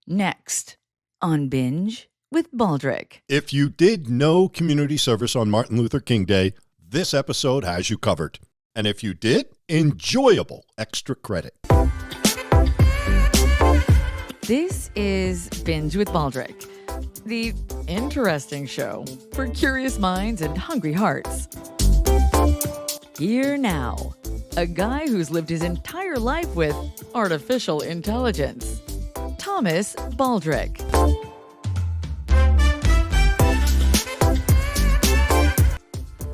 Next on Binge with Baldrick. If you did no community service on Martin Luther King Day, this episode has you covered. And if you did, enjoyable extra credit. This is Binge with Baldrick, the interesting show for curious minds and hungry hearts. Here now, a guy who's lived his entire life with artificial intelligence, Thomas Baldrick.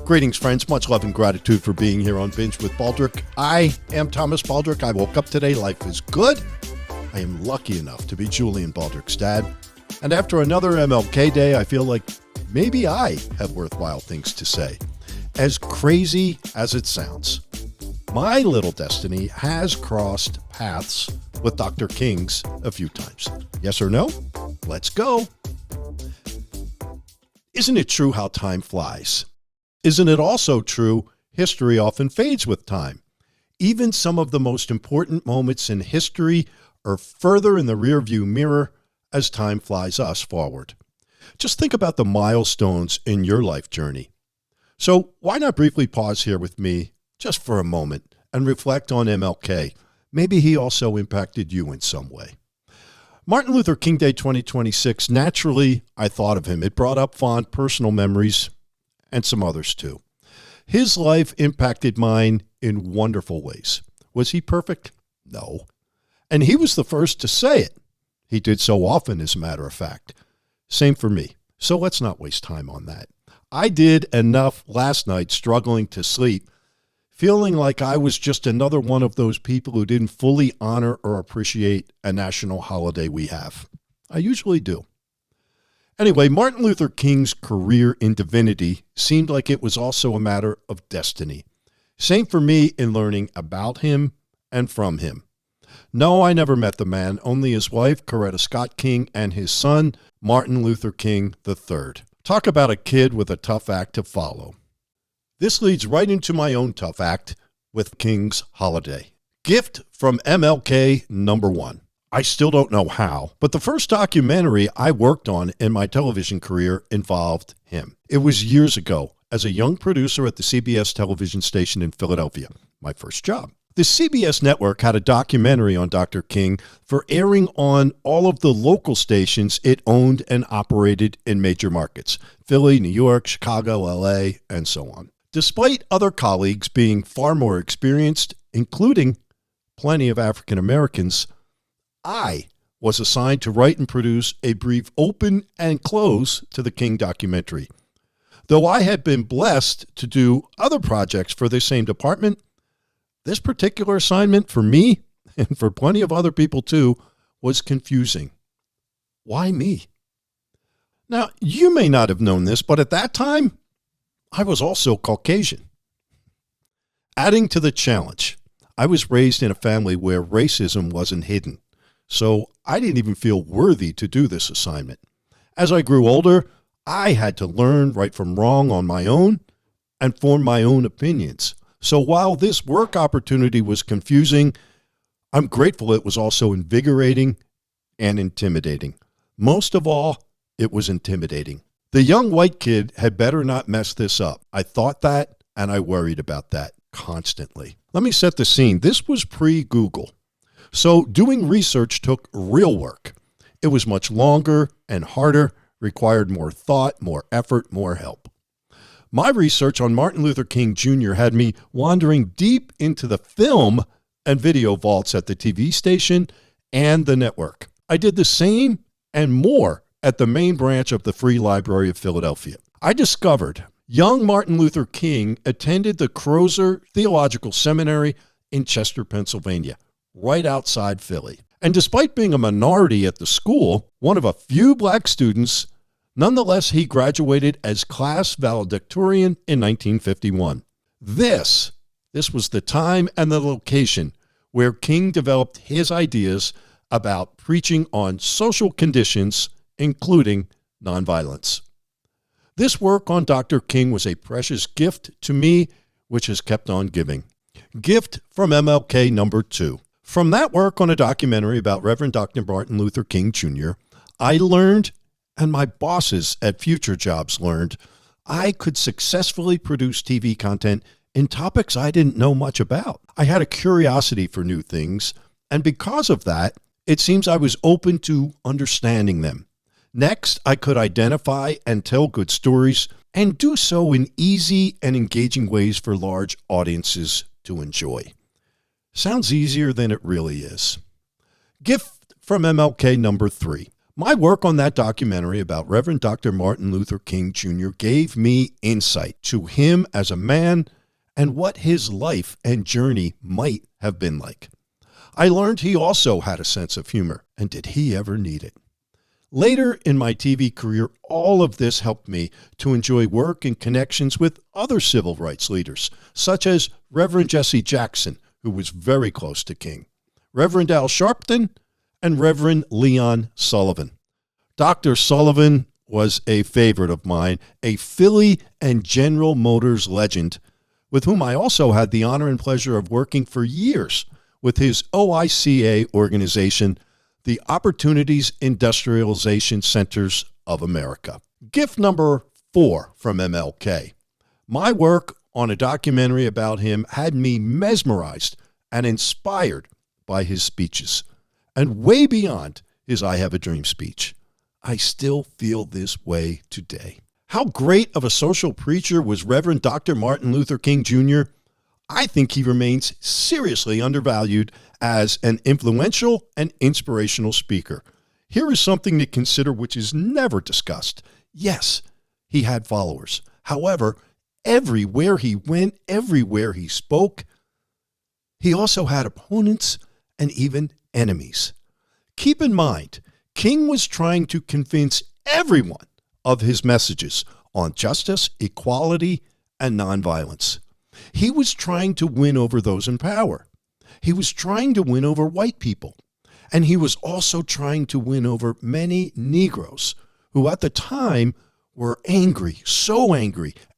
Greetings, friends. Much love and gratitude for being here on Binge with Baldrick. I am Thomas Baldrick. I woke up today. Life is good. I am lucky enough to be Julian Baldrick's dad. And after another MLK day, I feel like maybe I have worthwhile things to say. As crazy as it sounds, my little destiny has crossed paths with Dr. King's a few times. Yes or no? Let's go. Isn't it true how time flies? Isn't it also true history often fades with time? Even some of the most important moments in history are further in the rearview mirror as time flies us forward. Just think about the milestones in your life journey. So why not briefly pause here with me just for a moment and reflect on MLK? Maybe he also impacted you in some way. Martin Luther King Day 2026, naturally, I thought of him. It brought up fond personal memories and some others too. His life impacted mine in wonderful ways. Was he perfect? No. And he was the first to say it. He did so often, as a matter of fact. Same for me. So let's not waste time on that. I did enough last night struggling to sleep, feeling like I was just another one of those people who didn't fully honor or appreciate a national holiday we have. I usually do. Anyway, Martin Luther King's career in divinity seemed like it was also a matter of destiny. Same for me in learning about him and from him. No, I never met the man, only his wife, Coretta Scott King, and his son, Martin Luther King III. Talk about a kid with a tough act to follow. This leads right into my own tough act with King's holiday. Gift from MLK #1. I still don't know how, but the first documentary I worked on in my television career involved him. It was years ago as a young producer at the CBS television station in Philadelphia, my first job. The CBS network had a documentary on Dr. King for airing on all of the local stations it owned and operated in major markets, Philly, New York, Chicago, LA, and so on. Despite other colleagues being far more experienced, including plenty of African Americans, I was assigned to write and produce a brief open and close to the King documentary. Though I had been blessed to do other projects for the same department, this particular assignment for me, and for plenty of other people too, was confusing. Why me? Now, you may not have known this, but at that time, I was also Caucasian. Adding to the challenge, I was raised in a family where racism wasn't hidden. So I didn't even feel worthy to do this assignment. As I grew older, I had to learn right from wrong on my own and form my own opinions. So while this work opportunity was confusing, I'm grateful it was also invigorating and intimidating. Most of all, it was intimidating. The young white kid had better not mess this up. I thought that, and I worried about that constantly. Let me set the scene. This was pre-Google. So doing research took real work. It was much longer and harder, required more thought, more effort, more help. My research on Martin Luther King Jr. had me wandering deep into the film and video vaults at the TV station and the network. I did the same and more at the main branch of the Free Library of Philadelphia. I discovered young Martin Luther King attended the Crozer Theological Seminary in Chester, Pennsylvania, right outside Philly. And despite being a minority at the school, one of a few black students, nonetheless, he graduated as class valedictorian in 1951. This was the time and the location where King developed his ideas about preaching on social conditions, including nonviolence. This work on Dr. King was a precious gift to me, which has kept on giving. Gift from MLK number 2. From that work on a documentary about Reverend Dr. Martin Luther King Jr., I learned, and my bosses at future jobs learned, I could successfully produce TV content in topics I didn't know much about. I had a curiosity for new things, and because of that, it seems I was open to understanding them. Next, I could identify and tell good stories and do so in easy and engaging ways for large audiences to enjoy. Sounds easier than it really is. Gift from MLK number 3. My work on that documentary about Reverend Dr. Martin Luther King Jr. gave me insight to him as a man and what his life and journey might have been like. I learned he also had a sense of humor, and did he ever need it? Later in my TV career, all of this helped me to enjoy work and connections with other civil rights leaders, such as Reverend Jesse Jackson, who was very close to King, Reverend Al Sharpton, and Reverend Leon Sullivan. Dr. Sullivan was a favorite of mine, a Philly and General Motors legend, with whom I also had the honor and pleasure of working for years with his OICA organization, the Opportunities Industrialization Centers of America. Gift number 4 from MLK. My work on a documentary about him had me mesmerized and inspired by his speeches, and way beyond his I Have a Dream speech. I still feel this way today. How great of a social preacher was Reverend Dr. Martin Luther King Jr.? I think he remains seriously undervalued as an influential and inspirational speaker. Here is something to consider which is never discussed. Yes, he had followers. However, everywhere he went, everywhere he spoke, he also had opponents and even enemies. Keep in mind, King was trying to convince everyone of his messages on justice, equality, and nonviolence. He was trying to win over those in power. He was trying to win over white people. And he was also trying to win over many Negroes who at the time were angry,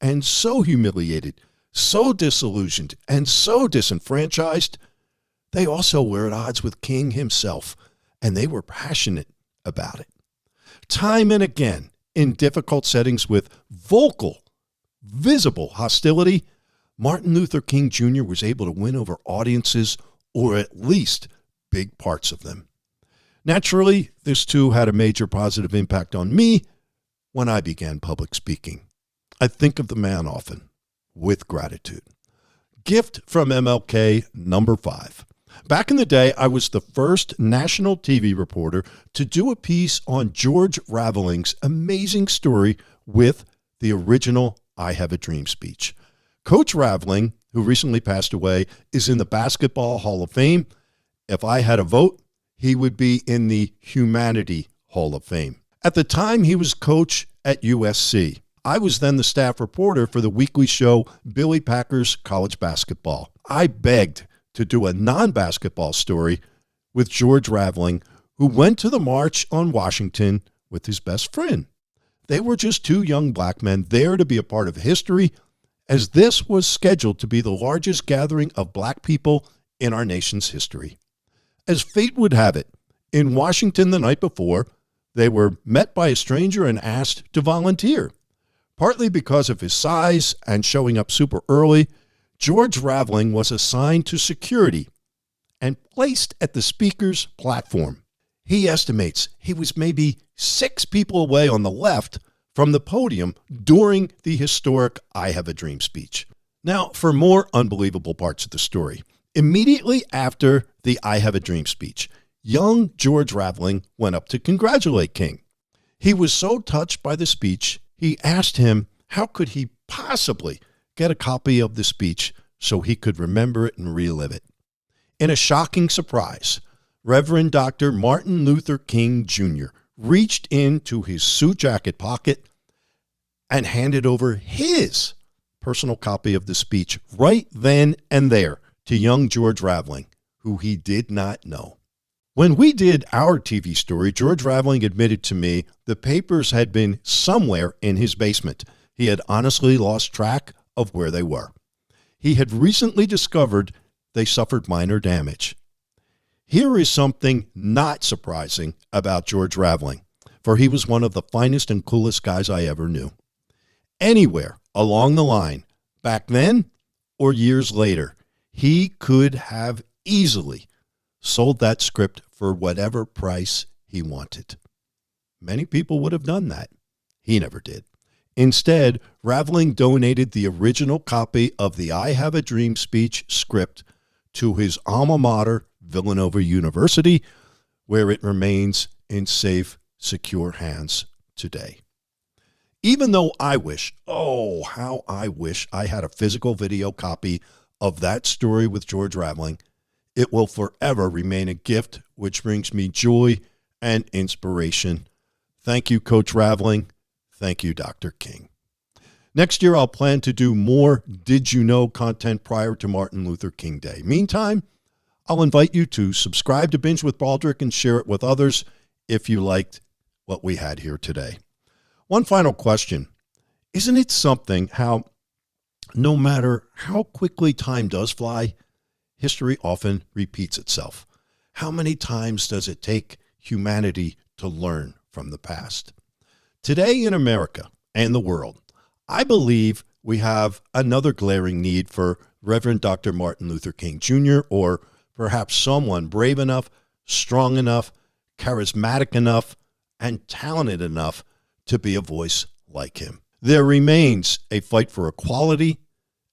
and so humiliated, so disillusioned, and so disenfranchised. They also were at odds with King himself, and they were passionate about it. Time and again, in difficult settings with vocal, visible hostility, Martin Luther King Jr. was able to win over audiences, or at least big parts of them. Naturally, this too had a major positive impact on me when I began public speaking. I think of the man often, with gratitude. Gift from MLK number 5. Back in the day, I was the first national TV reporter to do a piece on George Raveling's amazing story with the original I Have a Dream speech. Coach Raveling, who recently passed away, is in the Basketball Hall of Fame. If I had a vote, he would be in the Humanity Hall of Fame. At the time, he was coach at USC. I was then the staff reporter for the weekly show Billy Packer's College Basketball. I begged to do a non-basketball story with George Raveling, who went to the March on Washington with his best friend. They were just two young black men there to be a part of history, as this was scheduled to be the largest gathering of black people in our nation's history. As fate would have it, in Washington the night before, they were met by a stranger and asked to volunteer. Partly because of his size and showing up super early, George Raveling was assigned to security and placed at the speaker's platform. He estimates he was maybe 6 people away on the left from the podium during the historic I Have a Dream speech. Now, for more unbelievable parts of the story, immediately after the I Have a Dream speech, young George Raveling went up to congratulate King. He was so touched by the speech, he asked him how could he possibly get a copy of the speech so he could remember it and relive it. In a shocking surprise, Reverend Dr. Martin Luther King Jr. reached into his suit jacket pocket and handed over his personal copy of the speech right then and there to young George Raveling, who he did not know. When we did our TV story, George Raveling admitted to me the papers had been somewhere in his basement. He had honestly lost track of where they were. He had recently discovered they suffered minor damage. Here is something not surprising about George Raveling, for he was one of the finest and coolest guys I ever knew. Anywhere along the line, back then or years later, he could have easily sold that script for whatever price he wanted. Many people would have done that. He never did. Instead, Raveling donated the original copy of the I Have a Dream speech script to his alma mater, Villanova University, where it remains in safe, secure hands today. Even though I wish, oh, how I wish I had a physical video copy of that story with George Raveling, it will forever remain a gift which brings me joy and inspiration. Thank you, Coach Raveling. Thank you, Dr. King. Next year, I'll plan to do more Did You Know content prior to Martin Luther King Day. Meantime, I'll invite you to subscribe to Binge with Baldrick and share it with others if you liked what we had here today. One final question. Isn't it something how no matter how quickly time does fly, history often repeats itself? How many times does it take humanity to learn from the past? Today in America and the world, I believe we have another glaring need for Reverend Dr. Martin Luther King Jr., or perhaps someone brave enough, strong enough, charismatic enough, and talented enough to be a voice like him. There remains a fight for equality,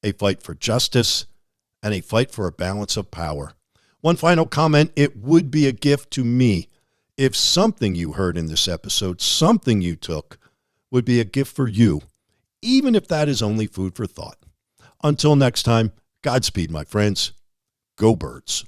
a fight for justice, and a fight for a balance of power. One final comment: it would be a gift to me if something you heard in this episode, something you took, would be a gift for you, even if that is only food for thought. Until next time, Godspeed, my friends. Go Birds.